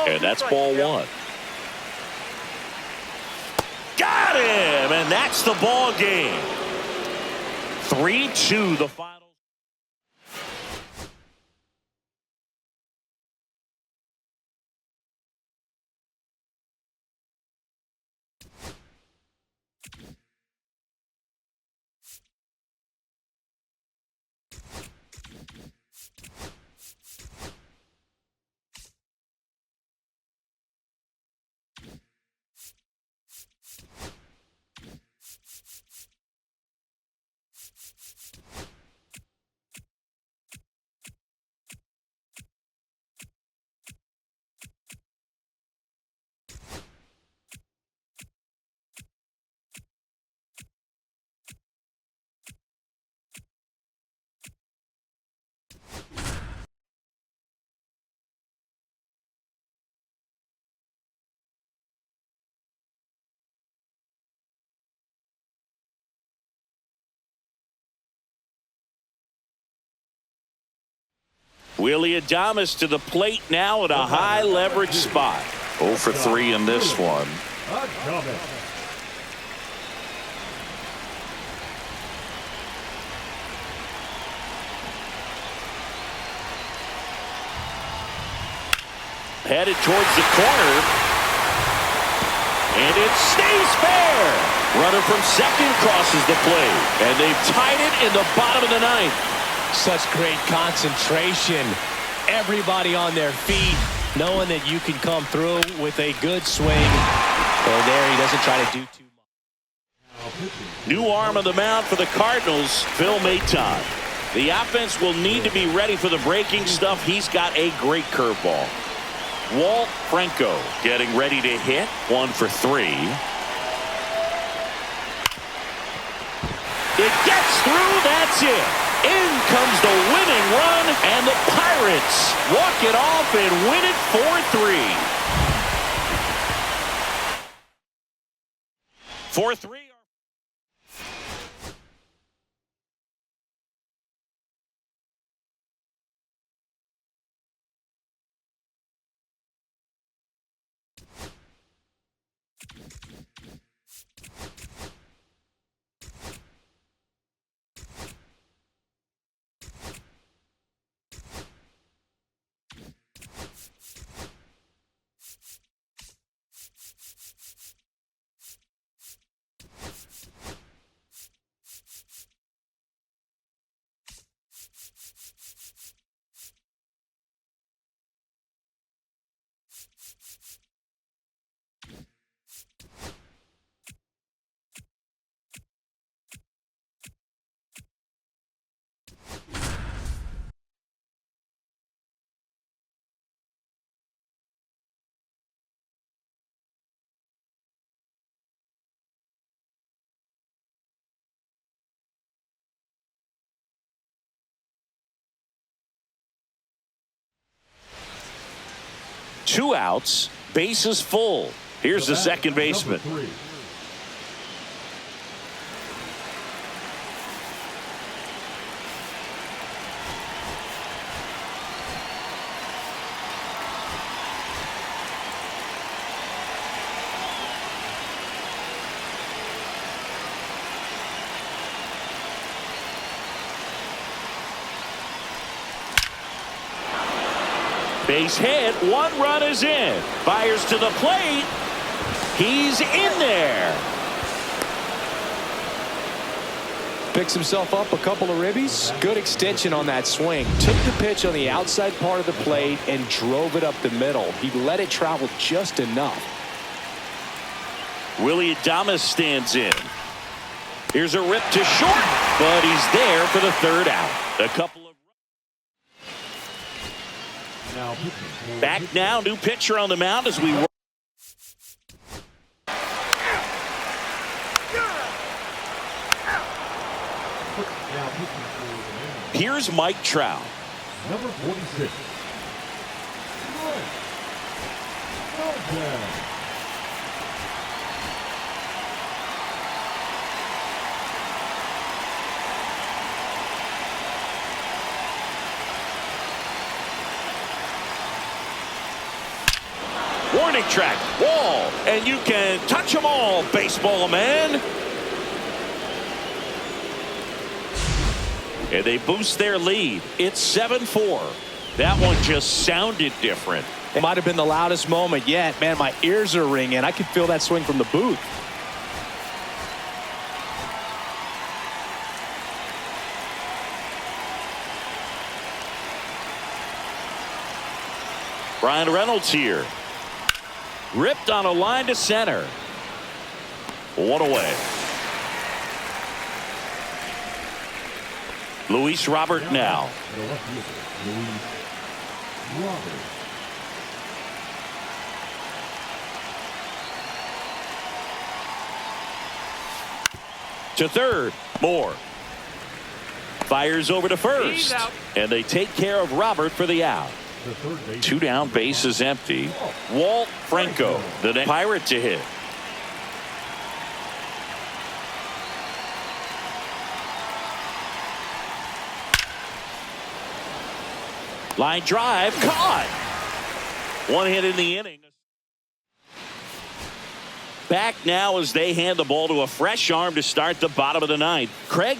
And that's ball one. Got him! And that's the ball game. 3-2 the final. Willie Adames to the plate now at a high leverage spot. 0 for 3 in this one. Headed towards the corner. And it stays fair. Runner from second crosses the plate. And they've tied it in the bottom of the ninth. Such great concentration. Everybody on their feet, knowing that you can come through with a good swing. And there he doesn't try to do too much. New arm on the mound for the Cardinals, Phil Maton. The offense will need to be ready for the breaking stuff. He's got a great curveball. Walt Franco getting ready to hit. 1 for 3. It gets through. That's it. In comes the winning run, and the Pirates walk it off and win it 4-3. 4-3. Two outs, bases full. Here's the second baseman. Base hit, 1 run is in. Fires to the plate. He's in there. Picks himself up a couple of ribbies. Good extension on that swing. Took the pitch on the outside part of the plate and drove it up the middle. He let it travel just enough. Willie Adames stands in. Here's a rip to short, but he's there for the third out. A couple of back now, new pitcher on the mound as we work. Here's Mike Trout. Number 46. Warning track, wall, and you can touch them all, baseball man. And they boost their lead. It's 7-4. That one just sounded different. It might have been the loudest moment yet. Man, my ears are ringing. I can feel that swing from the booth. Brian Reynolds here. Ripped on a line to center. 1 away. Luis Robert now. To third, Moore. Fires over to first. And they take care of Robert for the out. 2 down, base is empty. Walt Franco, the Pirate to hit. Line drive, caught. One hit in the inning. Back now as they hand the ball to a fresh arm to start the bottom of the ninth. Craig.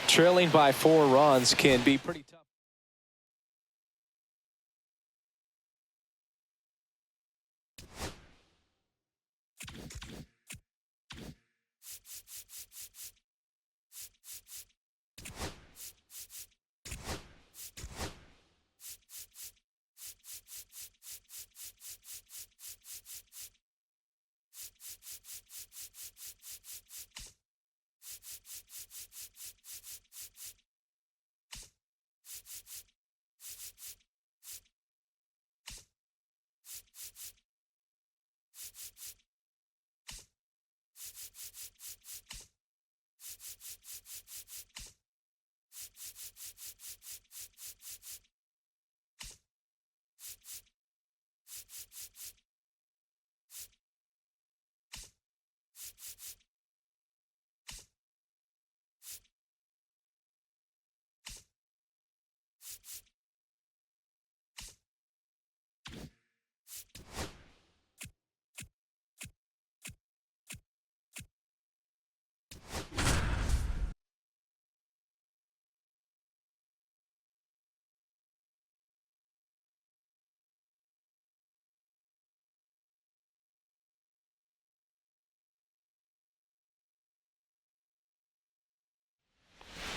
Trailing by 4 runs can be pretty tough.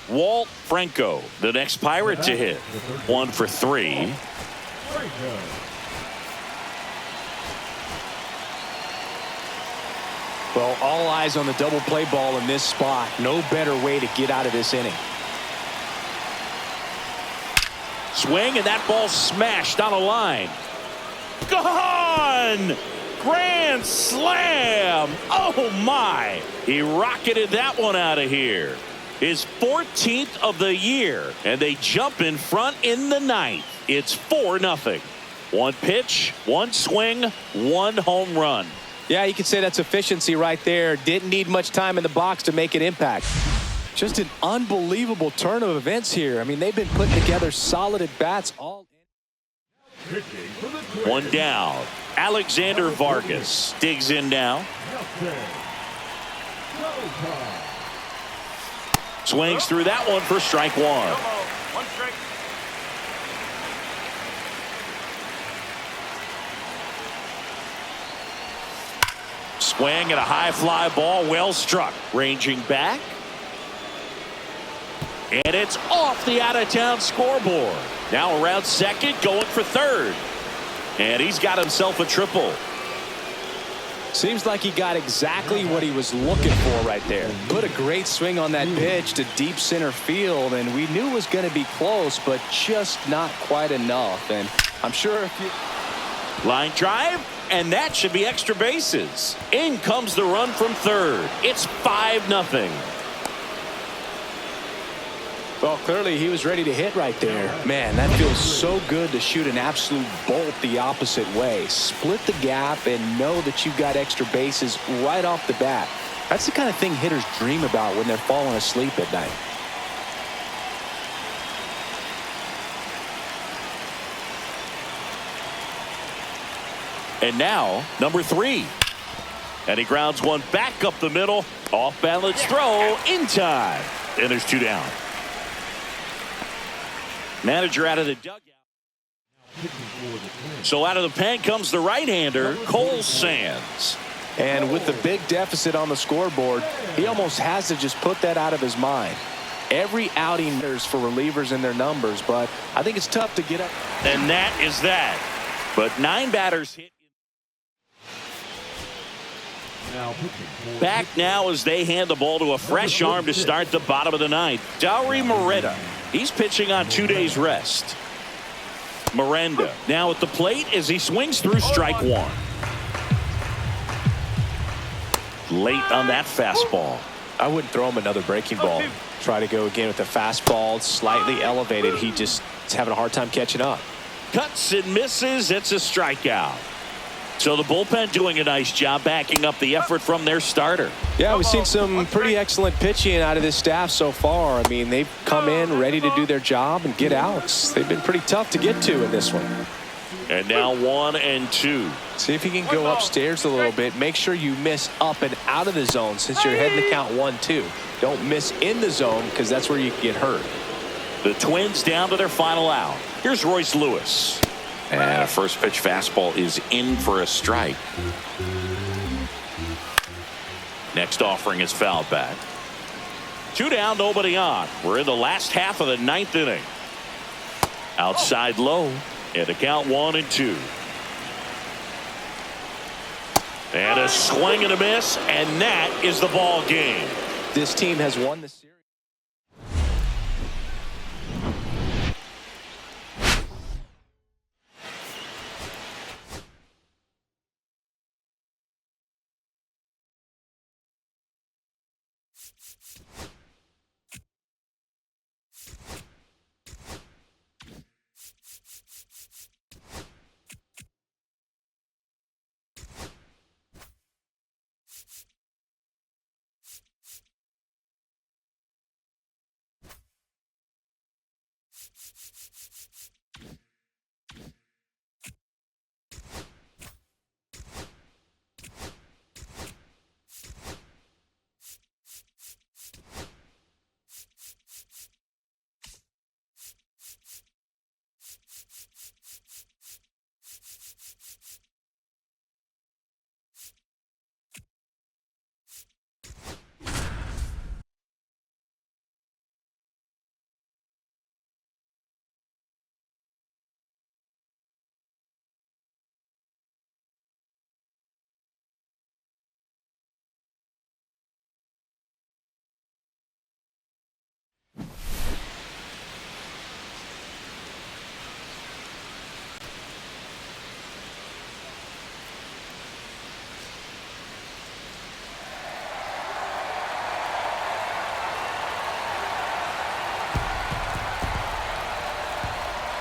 Walt Franco, the next Pirate to hit. 1 for 3. Well, all eyes on the double play ball in this spot. No better way to get out of this inning. Swing, and that ball smashed on a line. Gone! Grand slam! Oh, my! He rocketed that one out of here. His 14th of the year, and they jump in front in the ninth. It's 4-0. One pitch, one swing, one home run. Yeah, you could say that's efficiency right there. Didn't need much time in the box to make an impact. Just an unbelievable turn of events here. I mean, they've been putting together solid at-bats all. One down. Alexander Vargas digs in now. Swings through that one for strike 1. One strike. Swing and a high fly ball, well struck. Ranging back. And it's off the out-of-town scoreboard. Now around second, going for third. And he's got himself a triple. Seems like he got exactly what he was looking for right there. Put a great swing on that pitch to deep center field, and we knew it was going to be close, but just not quite enough. And I'm sure if you... Line drive, and that should be extra bases. In comes the run from third. It's 5-0. Well, clearly he was ready to hit right there. Man, that feels so good to shoot an absolute bolt the opposite way. Split the gap and know that you've got extra bases right off the bat. That's the kind of thing hitters dream about when they're falling asleep at night. And now, number 3. And he grounds one back up the middle. Off balance throw in time. And there's 2 down. Manager out of the dugout. So out of the pen comes the right-hander, Cole Sands. And with the big deficit on the scoreboard, he almost has to just put that out of his mind. Every outing matters for relievers and their numbers, but I think it's tough to get up. And that is that. But 9 batters hit. Back now as they hand the ball to a fresh arm to start the bottom of the ninth. Dauri Moreta. He's pitching on 2 days rest. Miranda now at the plate as he swings through strike 1. Late on that fastball. I wouldn't throw him another breaking ball. Try to go again with the fastball, slightly elevated. He just is having a hard time catching up. Cuts and misses. It's a strikeout. So the bullpen doing a nice job backing up the effort from their starter. Yeah, we've seen some pretty excellent pitching out of this staff so far. I mean, they've come in ready to do their job and get outs. They've been pretty tough to get to in this one. And now 1-2. See if you can go upstairs a little bit. Make sure you miss up and out of the zone since you're heading to count 1-2. Don't miss in the zone because that's where you can get hurt. The Twins down to their final out. Here's Royce Lewis. And a first pitch fastball is in for a strike. Next offering is fouled back. 2 down, nobody on. We're in the last half of the 9th inning. Outside low. And a count 1-2. And a swing and a miss. And that is the ball game. This team has won the series.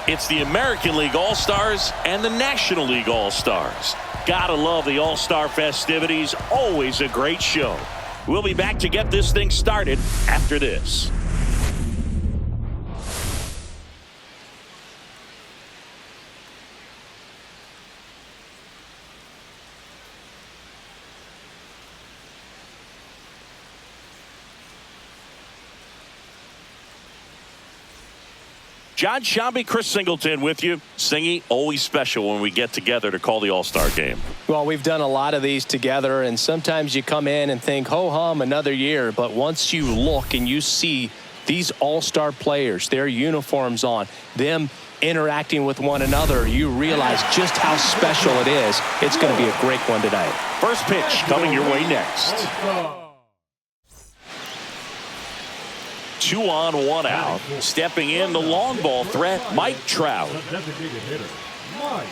It's the American League All-Stars and the National League All-Stars. Gotta love the All-Star festivities. Always a great show. We'll be back to get this thing started after this. John Shambi, Chris Singleton with you. Singy, always special when we get together to call the All-Star game. Well, we've done a lot of these together, and sometimes you come in and think, ho-hum, another year. But once you look and you see these All-Star players, their uniforms on, them interacting with one another, you realize just how special it is. It's going to be a great one tonight. First pitch coming your way next. 2 on, 1 out. Stepping in the long ball threat, Mike Trout. Designated hitter, Mike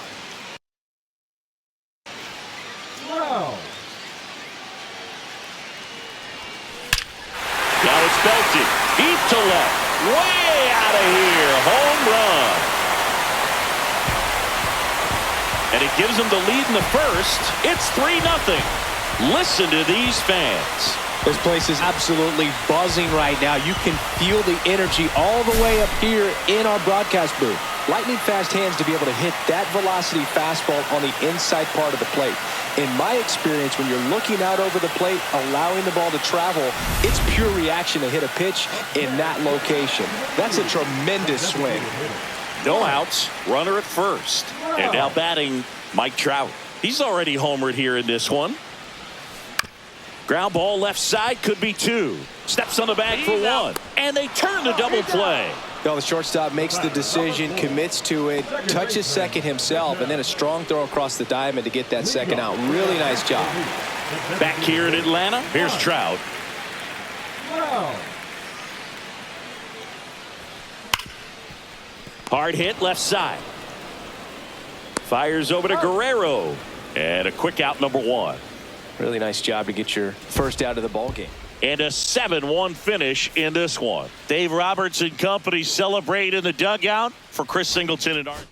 Trout. Now it's belted. Deep to left. Way out of here. Home run. And it gives them the lead in the first. It's 3-0. Listen to these fans. This place is absolutely buzzing right now. You can feel the energy all the way up here in our broadcast booth. Lightning fast hands to be able to hit that velocity fastball on the inside part of the plate. In my experience, when you're looking out over the plate, allowing the ball to travel, it's pure reaction to hit a pitch in that location. That's a tremendous swing. No outs, runner at first. And now batting, Mike Trout. He's already homered here in this one. Ground ball left side, could be 2. Steps on the bag for 1. And they turn the double play. Well, the shortstop makes the decision, commits to it, touches second himself, and then a strong throw across the diamond to get that second out. Really nice job. Back here in Atlanta, here's Trout. Hard hit left side. Fires over to Guerrero. And a quick out, number 1. Really nice job to get your first out of the ball game. And a 7-1 finish in this one. Dave Roberts and company celebrate in the dugout. For Chris Singleton and Art.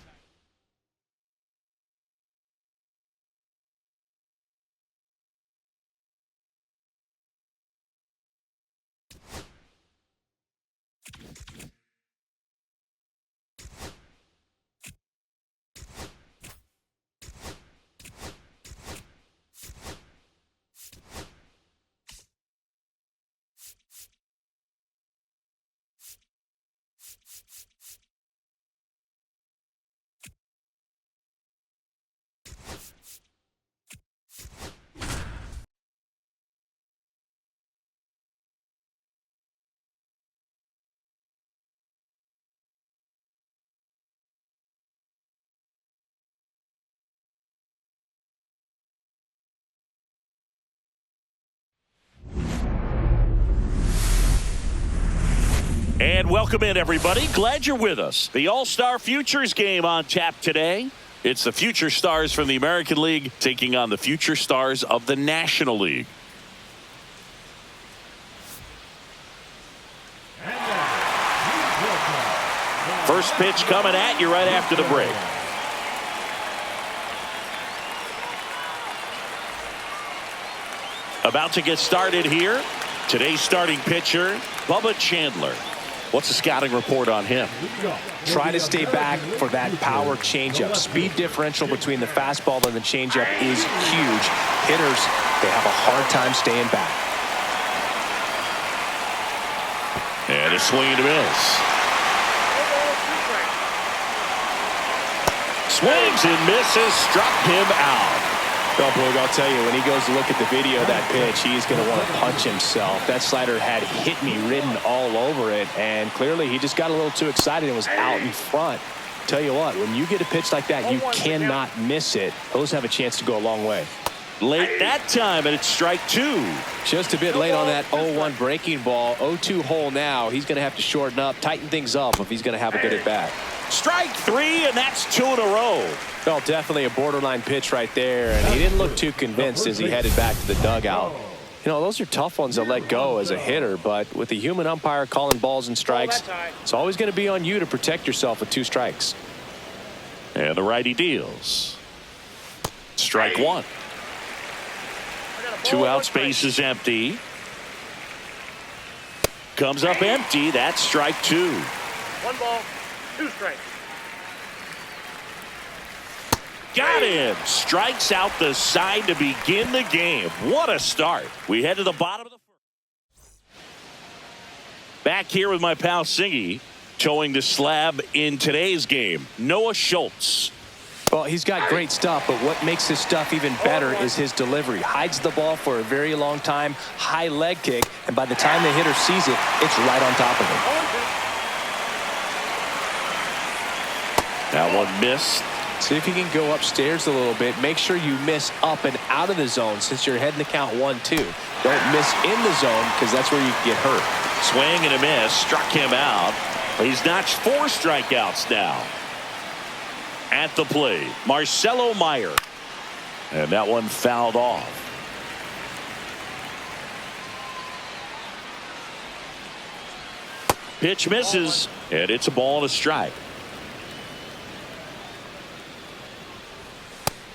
And welcome in, everybody. Glad you're with us. The All-Star Futures game on tap today. It's the Future Stars from the American League taking on the Future Stars of the National League. First pitch coming at you right after the break. About to get started here. Today's starting pitcher, Bubba Chandler. What's the scouting report on him? Try to stay back for that power changeup. Speed differential between the fastball and the changeup is huge. Hitters, they have a hard time staying back. And a swing and a miss. Swings and misses, struck him out. Well, Boog, I'll tell you, when he goes to look at the video of that pitch, he's going to want to punch himself. That slider had hit me written all over it, and clearly he just got a little too excited and was out in front. Tell you what, when you get a pitch like that, you cannot miss it. Those have a chance to go a long way. Late that time, and it's strike two. Just a bit late on that 0-1 breaking ball. 0-2 hole now. He's going to have to shorten up, tighten things up if he's going to have a good at-bat. Strike three, and that's two in a row. Well, definitely a borderline pitch right there, and he didn't look too convinced as he headed back to the dugout. You know, those are tough ones to let go as a hitter, but with the human umpire calling balls and strikes, it's always going to be on you to protect yourself with 2 strikes. And the righty deals. Strike one. 2 out, space is empty. Comes up empty. That's strike 2. 1 ball, 2 strikes. Got him. Strikes out the side to begin the game. What a start. We head to the bottom of the first. Back here with my pal Singy, towing the slab in today's game, Noah Schultz. Well, he's got great stuff, but what makes his stuff even better is his delivery. Hides the ball for a very long time, high leg kick, and by the time the hitter sees it, it's right on top of him. That one missed. See if you can go upstairs a little bit. Make sure you miss up and out of the zone since you're heading to count 1-2. Don't miss in the zone because that's where you can get hurt. Swing and a miss. Struck him out. He's notched 4 strikeouts now. At the plate, Marcelo Meyer. And that one fouled off. Pitch misses, and it's a ball and a strike.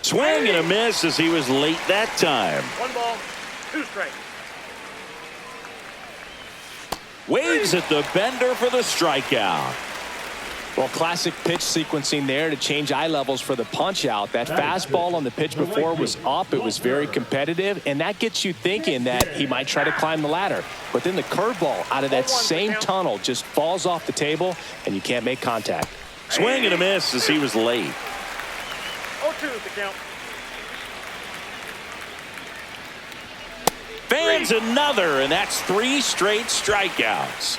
Swing and a miss as he was late that time. 1 ball, 2 strikes. Waves at the bender for the strikeout. Well, classic pitch sequencing there to change eye levels for the punch out. That fastball on the pitch before was up. It was very competitive, and that gets you thinking that he might try to climb the ladder. But then the curveball out of that same tunnel just falls off the table, and you can't make contact. Swing and a miss as he was late. 0-2 the count. Fans another, and that's 3 straight strikeouts.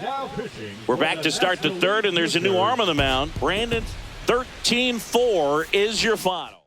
Now pitching. We're back to start the third, and there's a new arm on the mound. Brandon, 13-4 is your final.